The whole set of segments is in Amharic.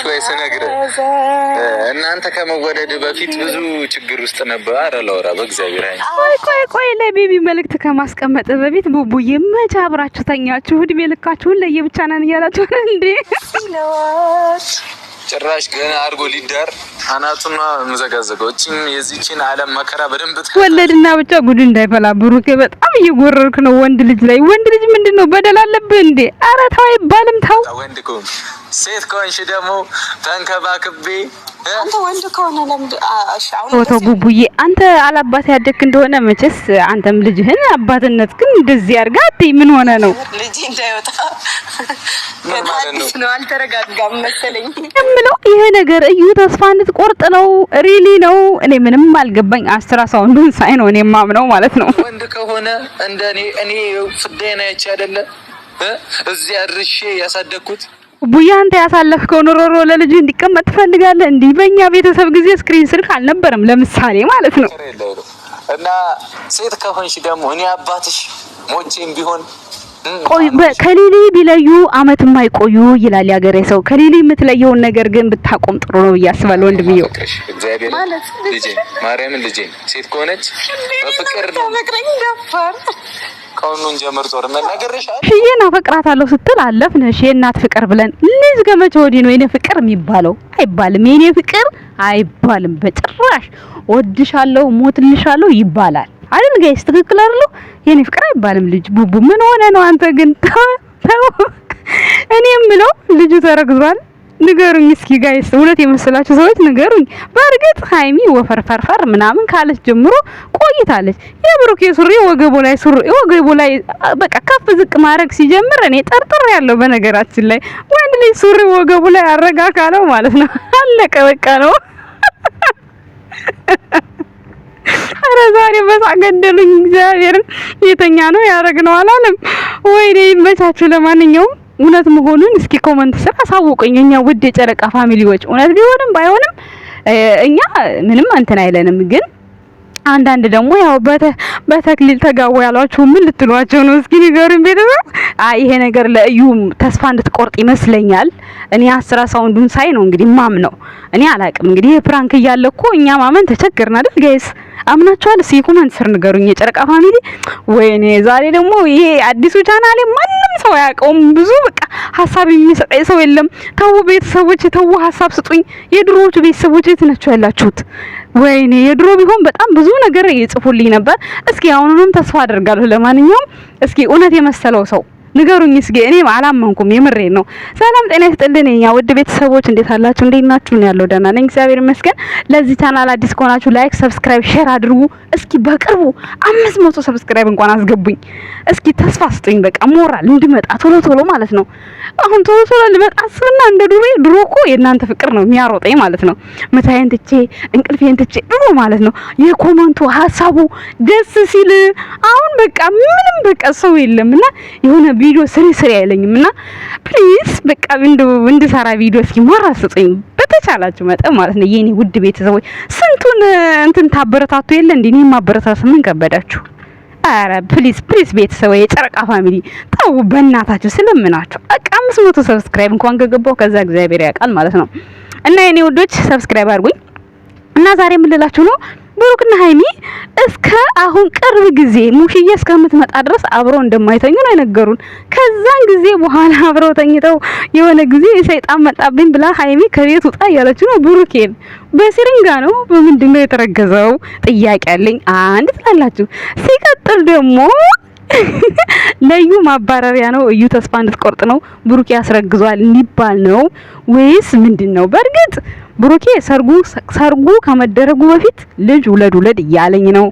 ወይ ስነግር እናንተ ከመወደድ በፊት ብዙ ችግር ውስጥ ነበር አረላውራ በእግዚአብሔር አይን ቆይ ለቤቢ መልእክት ከማስቀመጥ በፊት ቡቡዬ መቼ አብራችሁ ተኛችሁ? እድሜ ልካችሁን ለየብቻ ነን እያላችሁ እንዴ? ጭራሽ ገና አርጎ ሊዳር አናቱና መዘጋዘገው እቺም የዚችን ዓለም መከራ በደንብ ወለድና ብቻ ጉድ እንዳይፈላ ብሩኬ በጣም እየጎረርክ ነው ወንድ ልጅ ላይ። ወንድ ልጅ ምንድነው በደል አለብህ እንዴ? ኧረ ተው አይባልም ተው። ወንድ ከሆንሽ ሴት ከሆንሽ ደግሞ ተንከባክቤ አንተ ወንድ ከሆነ ለምን ፎቶ ቡቡዬ አንተ አላባት ያደክ እንደሆነ መቼስ አንተም ልጅህን አባትነት ግን እንደዚህ አድርጋ ምን ሆነ ነው ልጅ እንዳይወጣ ነው አልተረጋጋም መሰለኝ እምለው ይሄ ነገር እዩ ተስፋ እንድትቆርጥ ነው ሪሊ ነው። እኔ ምንም አልገባኝ። አስትራሳውንዱን ሳይ ነው እኔ ማምነው ማለት ነው። ወንድ ከሆነ እንደኔ እኔ ፍዳይና ያቺ አይደለ እዚህ አድርሼ ያሳደግኩት ቡያ አንተ ያሳለፍከው ኑሮ ለልጅ እንዲቀመጥ ትፈልጋለህ? እንዴ በእኛ ቤተሰብ ጊዜ ስክሪን ስልክ አልነበረም ለምሳሌ ማለት ነው። እና ሴት ከሆንሽ ደግሞ እኔ አባትሽ ሞቼም ቢሆን ቆይ ከሌሊ ቢለዩ አመት የማይቆዩ ይላል ያገሬ ሰው። ከሌሊ የምትለየውን ነገር ግን ብታቆም ጥሩ ነው ያስባል ወንድምየው። እግዚአብሔር ልጄ ማርያምን ልጄ ሴት ከሆነች በፍቅር ነው ተመክረኝ ደፋር ከሁሉን ጀምር ጦር መናገርሽ ሽዬን አፈቅራታለሁ ስትል አለፍን። እሺ የእናት ፍቅር ብለን ልጅ ገመች ወዲ ነው የኔ ፍቅር የሚባለው አይባልም። የኔ ፍቅር አይባልም በጭራሽ። ወድሻለሁ ሞትልሻለሁ ይባላል አይደል ጋይስ? ትክክል አይደል? የኔ ፍቅር አይባልም። ልጅ ቡቡ ምን ሆነ ነው አንተ ግን ተው። እኔ የምለው ልጁ ተረግዟል። ንገሩኝ እስኪ ጋይስ፣ እውነት የመሰላችሁ ሰዎች ንገሩኝ። በእርግጥ ሃይሚ ወፈርፈርፈር ምናምን ካለች ጀምሮ ቆይታለች። የብሩኬ ሱሪ ወገቡ ላይ በቃ ከፍ ዝቅ ማድረግ ሲጀምር እኔ ጠርጥር ያለው በነገራችን ላይ ወንድ ልጅ ሱሪ ወገቡ ላይ አረጋ ካለው ማለት ነው አለቀ በቃ ነው። አረ ዛሬ በሳቅ ገደሉኝ። እግዚአብሔርን የተኛ ነው ያረግነው አላለም ወይ? ይመቻችሁ። ለማንኛውም እውነት መሆኑን እስኪ ኮሜንት ስር አሳውቁኝ። እኛ ውድ የጨረቃ ፋሚሊዎች እውነት ቢሆንም ባይሆንም እኛ ምንም እንትን አይለንም። ግን አንዳንድ ደግሞ ያው በተክሊል ተጋው ያሏችሁ ምን ልትሏቸው ነው? እስኪ ንገሩኝ ቤተሰብ። ይሄ ነገር ለእዩ ተስፋ እንድትቆርጥ ይመስለኛል። እኔ አስትራሳውንዱን ሳይ ነው እንግዲህ ማምነው። እኔ አላቅም እንግዲህ ፕራንክ እያለ እኮ እኛ ማመን ተቸገርን አይደል ጋይስ? አምናችኋል? እስኪ ኮሜንት ስር ንገሩኝ የጨረቃ ፋሚሊ። ወይኔ ዛሬ ደግሞ ይሄ አዲሱ ቻናሌ ማንም ሰው ያውቀውም ብዙ በቃ ሀሳብ የሚሰጠኝ ሰው የለም። ተው ቤተሰቦች ተው ሀሳብ ስጡኝ። የድሮዎቹ ቤተሰቦች የት ናችሁ ያላችሁት? ወይኔ የድሮ ቢሆን በጣም ብዙ ነገር ይጽፉልኝ ነበር። እስኪ አሁንም ተስፋ አደርጋለሁ። ለማንኛውም እስኪ እውነት የመሰለው ሰው ንገሩኝ እስኪ። እኔ አላመንኩም የምሬን ነው። ሰላም ጤና ይስጥልኝ የኛ ውድ ቤተሰቦች እንዴት አላችሁ? እንዴት ናችሁ? ነው ያለው ደህና ነኝ እግዚአብሔር ይመስገን። ለዚህ ቻናል አዲስ ከሆናችሁ ላይክ፣ ሰብስክራይብ፣ ሼር አድርጉ። እስኪ በቅርቡ 500 ሰብስክራይብ እንኳን አስገቡኝ። እስኪ ተስፋ ስጡኝ በቃ ሞራል እንድመጣ ቶሎ ማለት ነው። አሁን ቶሎ ልመጣ አስብና እንደ ድሮ እኮ የእናንተ ፍቅር ነው የሚያሮጠኝ ማለት ነው። መታየን ትቼ እንቅልፌን ትቼ ድሮ ማለት ነው። የኮመንቱ ሀሳቡ ደስ ሲል አሁን በቃ ምንም በቃ ሰው የለምና የሆነ ቪዲዮ ስሪ አይለኝምና ፕሊዝ በቃ እንድሰራ ቪዲዮ እስኪ ሞራል ስጡኝ በተቻላችሁ መጠን ማለት ነው። የኔ ውድ ቤተሰቦች ስንቱን እንትን ታበረታቱ የለ እንዴ? እኔ ማበረታቱ ምን ከበዳችሁ? አረ ፕሊዝ ቤተሰቦች የጨረቃ ፋሚሊ ተው በእናታችሁ ስለምናችሁ። በቃ 500 ሰብስክራይብ እንኳን ከገባው ከዛ እግዚአብሔር ያውቃል ማለት ነው። እና የኔ ውዶች ሰብስክራይብ አድርጉኝ። እና ዛሬ ምን ልላችሁ ነው ብሩክና ሃይሚ እስከ አሁን ቅርብ ጊዜ ሙሽዬ እስከምትመጣ ድረስ አብረው እንደማይተኙ ነው የነገሩን። ከዛን ጊዜ በኋላ አብረው ተኝተው የሆነ ጊዜ ሰይጣን መጣብኝ ብላ ሃይሚ ከቤት ውጣ ያለችው ነው ብሩኬን። በሲሪንጋ ነው በምንድነው የተረገዘው? ጥያቄ አለኝ። አንድ ትላላችሁ። ሲቀጥል ደግሞ ለዩ ማባረሪያ ነው። እዩ ተስፋ እንድትቆርጥ ነው። ብሩኬ ያስረግዟል ሊባል ነው ወይስ ምንድነው? በእርግጥ ብሩኬ ሰርጉ ከመደረጉ በፊት ልጅ ውለድ እያለኝ ነው።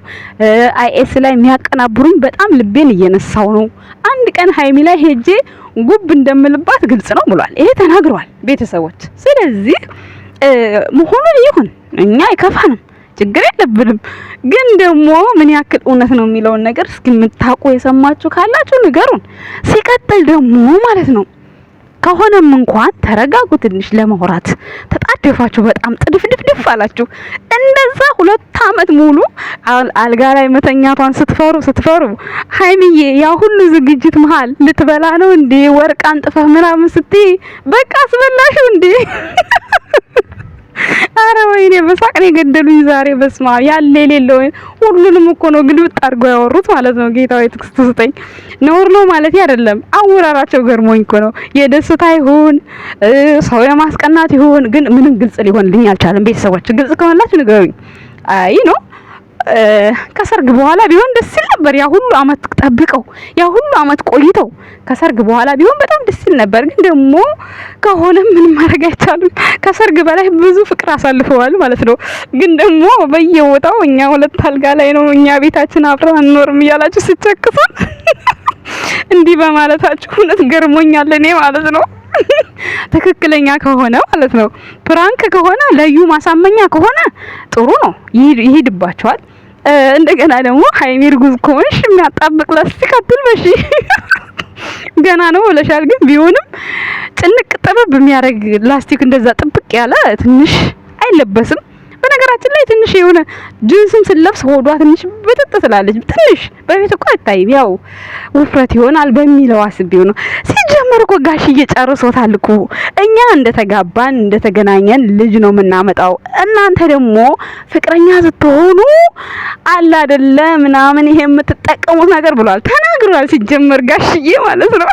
አይኤስ ላይ የሚያቀናብሩኝ በጣም ልቤን እየነሳው ነው። አንድ ቀን ሃይሚ ላይ ሄጄ ጉብ እንደምልባት ግልጽ ነው ብሏል። ይሄ ተናግሯል ቤተሰቦች። ስለዚህ መሆኑን ይሁን እኛ አይከፋንም፣ ችግር የለብንም። ግን ደግሞ ምን ያክል እውነት ነው የሚለውን ነገር እስኪምታውቁ የሰማችሁ ካላችሁ ንገሩን። ሲቀጥል ደግሞ ማለት ነው ከሆነም እንኳን ተረጋጉ ትንሽ ለማውራት ተጣደፋችሁ፣ በጣም ጥድፍድፍድፍ አላችሁ። እንደዛ 2 አመት ሙሉ አልጋ ላይ መተኛቷን ስትፈሩ ሃይሚዬ ያ ሁሉ ዝግጅት መሃል ልትበላ ነው እንዴ? ወርቅ አንጥፈህ ምናምን ስትይ በቃ አስበላሽው እንዴ? ወይኔ በሳቅ ነው የገደሉኝ ዛሬ። በስማ ያለ የሌለው ሁሉንም እኮ ነው ግልብጥ አድርገው ያወሩት ማለት ነው። ጌታዬ ትዕግስት ስጠኝ። ነውር ነው ማለት አይደለም፣ አወራራቸው ገርሞኝ እኮ ነው። የደስታ ይሁን ሰው የማስቀናት ይሁን ግን ምንም ግልጽ ሊሆንልኝ አልቻለም። ቤተሰቦች ግልጽ ከሆነላችሁ ንገሩኝ። አይ ነው ከሰርግ በኋላ ቢሆን ደስ ይል ነበር። ያ ሁሉ አመት ጠብቀው ያ ሁሉ አመት ቆይተው ከሰርግ በኋላ ቢሆን በጣም ደስ ይል ነበር። ግን ደግሞ ከሆነ ምን ማድረግ አይቻልም። ከሰርግ በላይ ብዙ ፍቅር አሳልፈዋል ማለት ነው። ግን ደግሞ በየቦታው እኛ ሁለት አልጋ ላይ ነው እኛ ቤታችን አብረን አንኖርም እያላችሁ ሲቸክሱ እንዲህ በማለታችሁ እውነት ገርሞኛል እኔ ማለት ነው። ትክክለኛ ከሆነ ማለት ነው። ፕራንክ ከሆነ ለዩ ማሳመኛ ከሆነ ጥሩ ነው፣ ይሄድባቸዋል። እንደገና ደግሞ ሃይሚ እርጉዝ ከሆንሽ የሚያጣብቅ ላስቲክ አትልበሺ። ገና ነው ብለሻል። ግን ቢሆንም ጭንቅ ጥብብ የሚያደርግ ላስቲክ እንደዛ ጥብቅ ያለ ትንሽ አይለበስም። በነገራችን ላይ ትንሽ የሆነ ጂንስም ስለብስ ሆዷ ትንሽ በጥጥ ትላለች። ትንሽ በፊት እኮ አይታይም። ያው ውፍረት ይሆናል በሚለው አስቤው ነው። ሲጀመር እኮ ጋሽዬ ጨርሶታል እኮ። እኛ እንደተጋባን እንደተገናኘን ልጅ ነው የምናመጣው። እናንተ ደግሞ ፍቅረኛ ስትሆኑ አለ አይደለ ምናምን ይሄ የምትጠቀሙት ነገር ብሏል ተናግሯል። ሲጀመር ጋሽዬ ማለት ነው።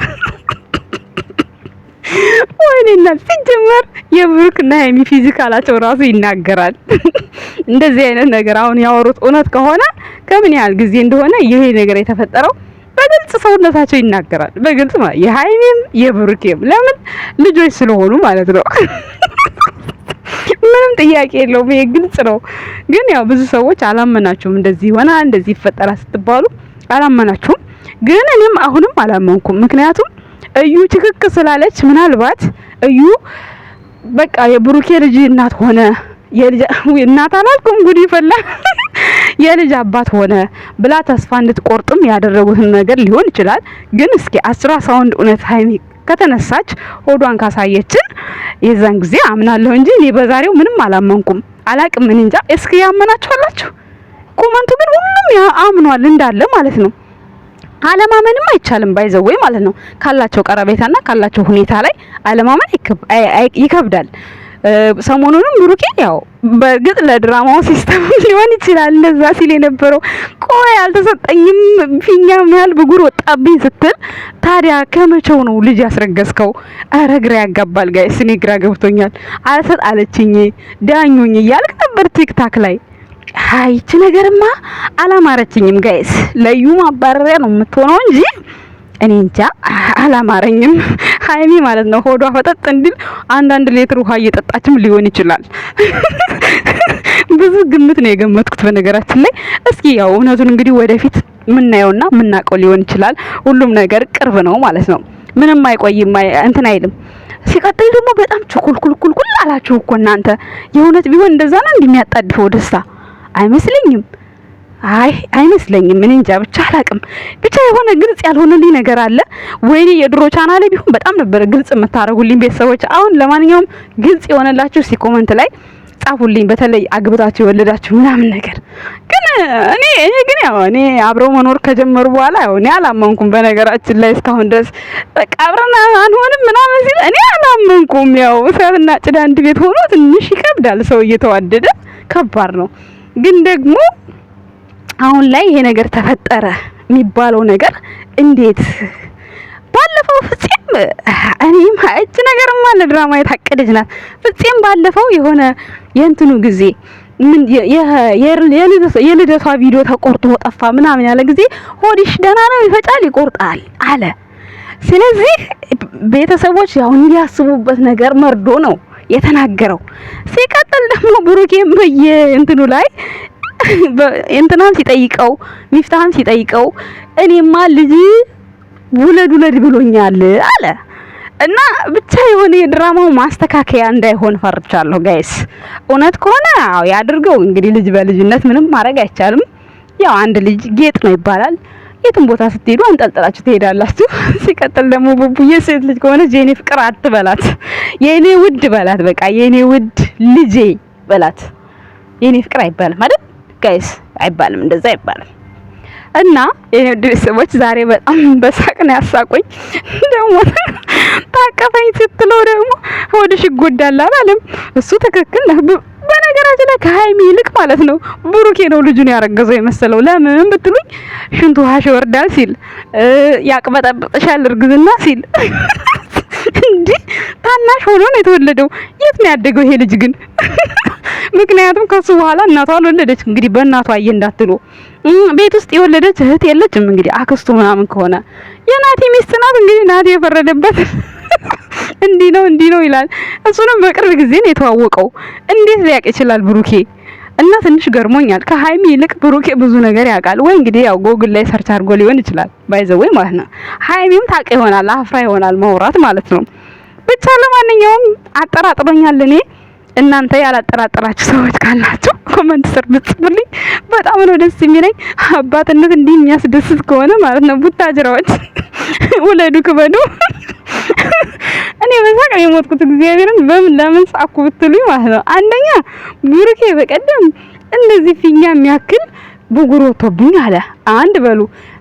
ወይኔና ሲጀመር የብሩክና ሃይሚ ፊዚካላቸው ራሱ ይናገራል። እንደዚህ አይነት ነገር አሁን ያወሩት እውነት ከሆነ ከምን ያህል ጊዜ እንደሆነ ይሄ ነገር የተፈጠረው በግልጽ ሰውነታቸው ይናገራል። በግልጽ ማለት የሃይሚም የብሩክም ለምን ልጆች ስለሆኑ ማለት ነው። ምንም ጥያቄ የለውም። ይሄ ግልጽ ነው። ግን ያው ብዙ ሰዎች አላመናችሁም። እንደዚህ ይሆናል እንደዚህ ይፈጠራል ስትባሉ አላመናችሁም። ግን እኔም አሁንም አላመንኩም። ምክንያቱም እዩ ትክክል ስላለች ምናልባት እዩ በቃ የብሩኬ ልጅ እናት ሆነ የልጅ እናት አላልኩም ጉድ ይፈላ የልጅ አባት ሆነ ብላ ተስፋ እንድትቆርጥም ያደረጉትን ነገር ሊሆን ይችላል። ግን እስኪ አስራ ሳውንድ እውነት ሃይሚ ከተነሳች ሆዷን ካሳየችን የዛን ጊዜ አምናለሁ እንጂ እኔ በዛሬው ምንም አላመንኩም። አላቅም ምን እንጃ። እስኪ ያመናችኋላችሁ? ኮመንቱ ግን ሁሉም አምኗል እንዳለ ማለት ነው። አለማመንም አይቻልም ባይዘው ማለት ነው። ካላቸው ቀረቤታና ካላቸው ሁኔታ ላይ አለማመን ይከብዳል። ሰሞኑንም ብሩኬ ያው በግጥ ለድራማው ሲስተም ሊሆን ይችላል እንደዛ ሲል የነበረው ቆይ አልተሰጠኝም ፊኛ ማል ብጉር ወጣብኝ ስትል ታዲያ ከመቼው ነው ልጅ ያስረገዝከው? ኧረ ግራ ያጋባል ጋይስ። እኔ ግራ ገብቶኛል። አልሰጥ አለችኝ ዳኙኝ እያልክ ነበር ቲክታክ ላይ። ይቺ ነገርማ አላማረችኝም ጋይስ። ለዩ ማባረሪያ ነው የምትሆነው እንጂ እኔ እንጃ አላማረኝም። ሃይሚ ማለት ነው ሆዷ ፈጠጥ እንዲል አንዳንድ ሊትር ውሃ እየጠጣችም ሊሆን ይችላል። ብዙ ግምት ነው የገመትኩት በነገራችን ላይ። እስኪ ያው እውነቱን እንግዲህ ወደፊት ምናየውና ምናቀው ሊሆን ይችላል። ሁሉም ነገር ቅርብ ነው ማለት ነው። ምንም አይቆይም እንትን አይልም። ሲቀጥል ደግሞ በጣም ችኩልኩልኩል አላችሁ እኮ እናንተ። የእውነት ቢሆን እንደዛ ነው እንደሚያጣድፈው ደስታ አይመስለኝም። አይመስለኝም። እኔ እንጃ ብቻ አላቅም። ብቻ የሆነ ግልጽ ያልሆነልኝ ነገር አለ። ወይኔ የድሮ ቻናሌ ቢሆን በጣም ነበር ግልጽ የምታረጉልኝ ቤተሰቦች። አሁን ለማንኛውም ግልጽ የሆነላችሁ እስቲ ኮሜንት ላይ ጻፉልኝ። በተለይ አግብታችሁ የወለዳችሁ ምናምን ነገር ግን እኔ አብረው መኖር ከጀመሩ በኋላ እኔ አላመንኩም። በነገራችን ላይ እስካሁን ድረስ በቃ አብረን አንሆንም ምናምን ሲል እኔ አላመንኩም። ያው ሰብና ጭዳ አንድ ቤት ሆኖ ትንሽ ይከብዳል። ሰው እየተዋደደ ከባድ ነው። ግን ደግሞ አሁን ላይ ይሄ ነገር ተፈጠረ የሚባለው ነገር እንዴት ባለፈው ፍጹም እኔም እቺ ነገርማ ለድራማ የታቀደች ናት። ፍጹም ባለፈው የሆነ የእንትኑ ጊዜ ምን የልደቷ ቪዲዮ ተቆርጦ ጠፋ ምናምን ያለ ጊዜ ሆዲሽ ደህና ነው ይፈጫል ይቆርጣል አለ። ስለዚህ ቤተሰቦች ያው እንዲያስቡበት ነገር መርዶ ነው የተናገረው። ሲቀጥል ደግሞ ብሩኬም በየእንትኑ ላይ እንትናን ሲጠይቀው ሚፍታህን ሲጠይቀው እኔማ ልጅ ውለድ ብሎኛል አለ። እና ብቻ የሆነ የድራማው ማስተካከያ እንዳይሆን ፈርቻለሁ ጋይስ። እውነት ከሆነ አዎ ያድርገው እንግዲህ። ልጅ በልጅነት ምንም ማድረግ አይቻልም። ያው አንድ ልጅ ጌጥ ነው ይባላል። የትም ቦታ ስትሄዱ አንጠልጥላችሁ ትሄዳላችሁ። ሲቀጥል ደግሞ ቡቡዬ ሴት ልጅ ከሆነች የኔ ፍቅር አትበላት፣ የኔ ውድ በላት። በቃ የኔ ውድ ልጄ በላት። የኔ ፍቅር አይባልም አይደል ጋይስ? አይባልም፣ እንደዛ አይባልም። እና የኔ ውድ ቤተሰቦች ዛሬ በጣም በሳቅ ነው ያሳቆኝ። ደግሞ ታቀፈኝ ስትለው ደግሞ ሆድሽ ይጎዳል አላለም። እሱ ትክክል ነው። በነገራችን በነገራችን ላይ ከሀይሚ ይልቅ ማለት ነው ብሩኬ ነው ልጁን ያረገዘው የመሰለው። ለምን ብትሉኝ ሽንቱ ውሃሽ ይወርዳል ሲል ያቅበጠብጥሻል እርግዝና ሲል እንዴ ታናሽ ሆኖ ነው የተወለደው። የት ነው ያደገው ይሄ ልጅ ግን? ምክንያቱም ከሱ በኋላ እናቷ አልወለደች። እንግዲህ በእናቷ አየ እንዳትሉ ቤት ውስጥ የወለደች እህት የለችም። እንግዲህ አክስቱ ምናምን ከሆነ የናቲ ሚስት ናት። እንግዲህ ናቲ የፈረደበት እንዲህ ነው ይላል። እሱንም በቅርብ ጊዜ ነው የተዋወቀው። እንዴት ሊያውቅ ይችላል ብሩኬ? እና ትንሽ ገርሞኛል። ከሀይሚ ይልቅ ብሩኬ ብዙ ነገር ያውቃል ወይ እንግዲህ ያው ጎግል ላይ ሰርች አድርጎ ሊሆን ይችላል። ባይዘወይ ማለት ነው። ሀይሚም ታውቅ ይሆናል፣ አፍራ ይሆናል ማውራት ማለት ነው። ብቻ ለማንኛውም አጠራጥሮኛል። እኔ እናንተ ያላጠራጠራችሁ ሰዎች ካላችሁ ኮሜንት ስር ብትጽፉልኝ በጣም ነው ደስ የሚለኝ። አባትነት እንዲህ የሚያስደስት ከሆነ ማለት ነው ቡታጅራዎች ውለዱ ክበዱ። እኔ በሳቅ ነው የሞትኩት። እግዚአብሔርን ለምን ሳቅኩ ብትሉኝ ማለት ነው አንደኛ ብሩኬ በቀደም እንደዚህ ፊኛ የሚያክል ብጉር ወጥቶብኝ አለ አንድ በሉ።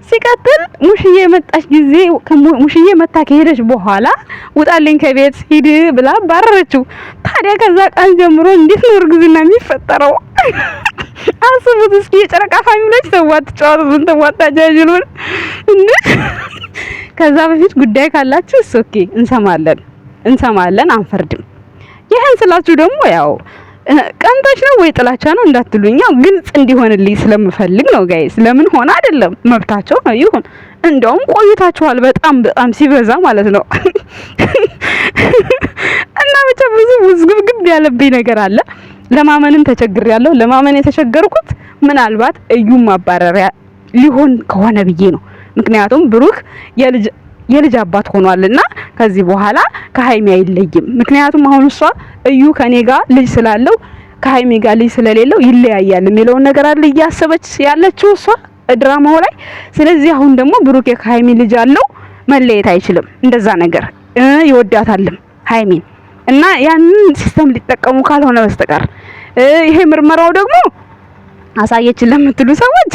ሲቀጥል ሙሽዬ መጣች ጊዜ ሙሽዬ መታ ከሄደች በኋላ ውጣልኝ ከቤት ሂድ ብላ ባረረችው። ታዲያ ከዛ ቀን ጀምሮ እንዴት ነው እርግዝና የሚፈጠረው? አስቡት እስኪ። የጨረቃ ፋሚሊዎች ተዋት ጨዋታውን ተዋት አጃጅሉን እንዴ። ከዛ በፊት ጉዳይ ካላችሁ ኦኬ እንሰማለን አንፈርድም። ይሄን ስላችሁ ደግሞ ያው ቀንታች ነው ወይ ጥላቻ ነው እንዳትሉኝ፣ ያው ግልጽ እንዲሆንልኝ ስለምፈልግ ነው ጋይስ። ለምን ሆነ አይደለም መብታቸው ነው ይሁን። እንደውም ቆይታችኋል በጣም ሲበዛ ማለት ነው። እና ብቻ ብዙ ውዝግብግብ ያለብኝ ነገር አለ። ለማመንም ተቸግሬያለሁ። ለማመን የተቸገርኩት ምናልባት እዩ ማባረሪያ ሊሆን ከሆነ ብዬ ነው። ምክንያቱም ብሩክ የልጅ አባት ሆኗልና ከዚህ በኋላ ከሀይሚ አይለይም። ምክንያቱም አሁን እሷ እዩ ከኔ ጋር ልጅ ስላለው ከሀይሚ ጋር ልጅ ስለሌለው ይለያያል የሚለውን ነገር አለ እያሰበች ያለችው እሷ ድራማው ላይ። ስለዚህ አሁን ደግሞ ብሩክ ከሀይሚ ልጅ አለው መለየት አይችልም። እንደዛ ነገር ይወዳታልም ሀይሚን እና ያንን ሲስተም ሊጠቀሙ ካልሆነ በስተቀር ይሄ ምርመራው ደግሞ አሳየችን ለምትሉ ሰዎች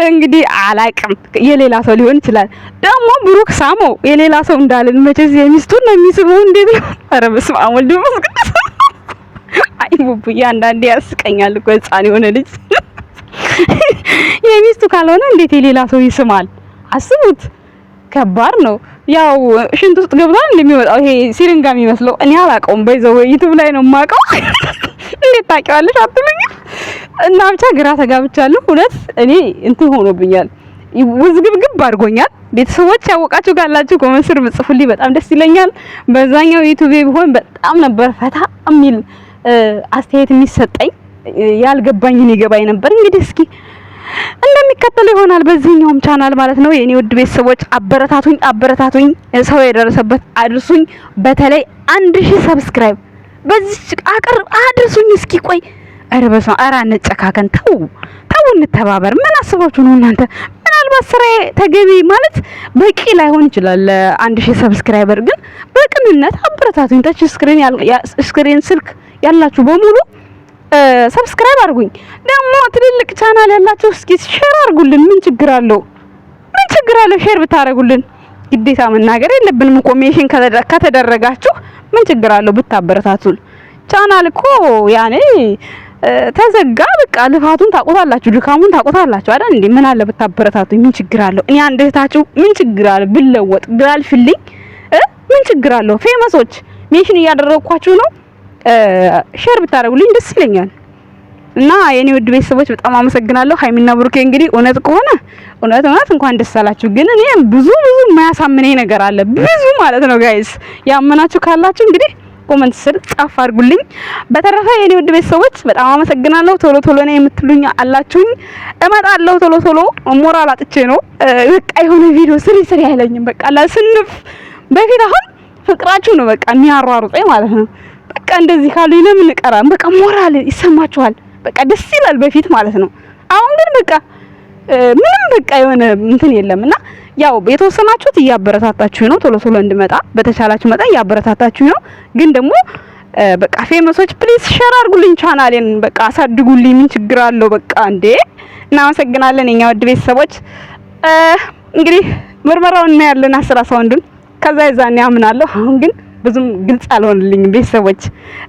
እንግዲህ አላቅም፣ የሌላ ሰው ሊሆን ይችላል። ደግሞ ብሩክ ሳመው የሌላ ሰው እንዳልን መቼስ የሚስቱን ነው የሚስበው። እንዴት ነው? ኧረ በስመ አብ ወልድ መንፈስ ቅዱስ። አይ ቡቡዬ አንዳንዴ ያስቀኛል እኮ ህፃን የሆነ ልጅ የሚስቱ ካልሆነ እንዴት የሌላ ሰው ይስማል? አስቡት፣ ከባድ ነው። ያው ሽንት ውስጥ ገብቷል እንደሚወጣው ይሄ ሲሪንጋ የሚመስለው እኔ አላውቀውም። በይዘው ዩቲዩብ ላይ ነው የማውቀው። እንዴት ታውቂዋለሽ አትሉኝ? እና ብቻ ግራ ተጋብቻለሁ። እውነት እኔ እንትን ሆኖብኛል፣ ውዝግብግብ አድርጎኛል። ቤተሰቦች ያወቃችሁ ካላችሁ ኮሜንት ስር ብጽፉልኝ በጣም ደስ ይለኛል። በዛኛው ዩቲዩብ ቢሆን በጣም ነበር ፈታ የሚል አስተያየት የሚሰጠኝ፣ ያልገባኝን ይገባኝ ነበር። እንግዲህ እስኪ እንደሚከተለው ይሆናል በዚህኛውም ቻናል ማለት ነው። የኔ ውድ ቤተሰቦች አበረታቱኝ፣ ሰው የደረሰበት አድርሱኝ። በተለይ 1000 ሰብስክራይብ በዚህ አድርሱኝ። እስኪ ቆይ ኧረ በስመ አብ አንጨካከን። ተው እንተባበር። ምን አስባችሁ ነው እናንተ? ምናልባት ስራዬ ተገቢ ማለት በቂ ላይሆን ይችላል ለ1000 ሰብስክራይበር፣ ግን በቅንነት አበረታቱኝ። ታች ስክሪን ስልክ ያላችሁ በሙሉ ሰብስክራይብ አድርጉኝ። ደግሞ ትልልቅ ቻናል ያላችሁ እስኪ ሼር አድርጉልን። ምን ችግር አለው? ሼር ብታረጉልን? ግዴታ መናገር የለብንም እኮ ሜንሽን ከተደረጋችሁ ምን ችግር አለው ብታበረታቱን? ቻናል እኮ ያኔ ተዘጋ በቃ ልፋቱን ታቆታላችሁ፣ ድካሙን ታቆታላችሁ አይደል እንዴ? ምን አለ ብታበረታቱኝ? ምን ችግር አለው? እኔ አንድ እህታችሁ ምን ችግር አለ ብለወጥ ብላልፍልኝ ምን ችግር አለው? ፌመሶች ሜንሽን እያደረግኳችሁ ነው። ሼር ብታረጉልኝ ደስ ይለኛል። እና የኔ ውድ ቤተሰቦች በጣም አመሰግናለሁ። ሀይሚና ብሩኬ እንግዲህ እውነት ከሆነ እውነት እንኳን ደስ አላችሁ። ግን እኔ ብዙ የማያሳምነኝ ነገር አለ፣ ብዙ ማለት ነው ጋይስ። ያመናችሁ ካላችሁ እንግዲህ ኮሜንት ስር ጻፍ አድርጉልኝ። በተረፈ የኔ ውድ ቤተሰቦች በጣም አመሰግናለሁ። ቶሎ ነው የምትሉኝ አላችሁኝ። እመጣለሁ ቶሎ ሞራል አጥቼ ነው በቃ የሆነ ቪዲዮ ስሪ አይለኝም። በቃ ለስንፍ በፊት አሁን ፍቅራችሁ ነው በቃ የሚያሯሩጠኝ ማለት ነው። በቃ እንደዚህ ካሉኝ ለምን እቀራለሁ? በቃ ሞራል ይሰማችኋል። በቃ ደስ ይላል በፊት ማለት ነው። አሁን ግን በቃ ምንም በቃ የሆነ እንትን የለምና ያው የተወሰናችሁት እያበረታታችሁ ነው ቶሎ እንድመጣ በተቻላችሁ መጣ እያበረታታችሁ ነው። ግን ደግሞ በቃ ፌመሶች ፕሊዝ ሼር አድርጉልኝ፣ ቻናሌን በቃ አሳድጉልኝ። ምን ችግር አለው? በቃ እንዴ እናመሰግናለን የኛ ውድ ቤተሰቦች። እንግዲህ ምርመራውን እናያለን 11 ከዛ ይዛኔ አምናለሁ። አሁን ግን ብዙም ግልጽ አልሆነልኝም ቤተሰቦች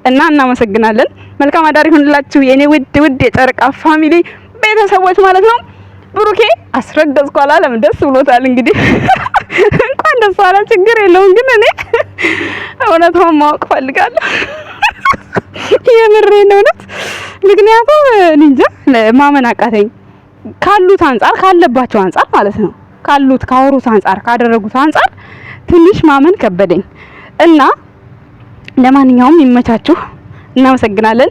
እና እናመሰግናለን። መልካም አዳር ይሁንላችሁ የኔ ውድ የጨረቃ ፋሚሊ ቤተሰቦች ማለት ነው። ብሩኬ አስረገዝኩ አላለም፣ ደስ ብሎታል። እንግዲህ እንኳን ደስ አላ፣ ችግር የለውም። ግን እኔ እውነታውን ማወቅ ፈልጋለሁ። የምሬን እውነት። ምክንያቱም እንጃ ማመን አቃተኝ። ካሉት አንፃር ካለባቸው አንፃር ማለት ነው ካወሩት አንፃር ካደረጉት አንፃር ትንሽ ማመን ከበደኝ እና ለማንኛውም ይመቻችሁ። እናመሰግናለን።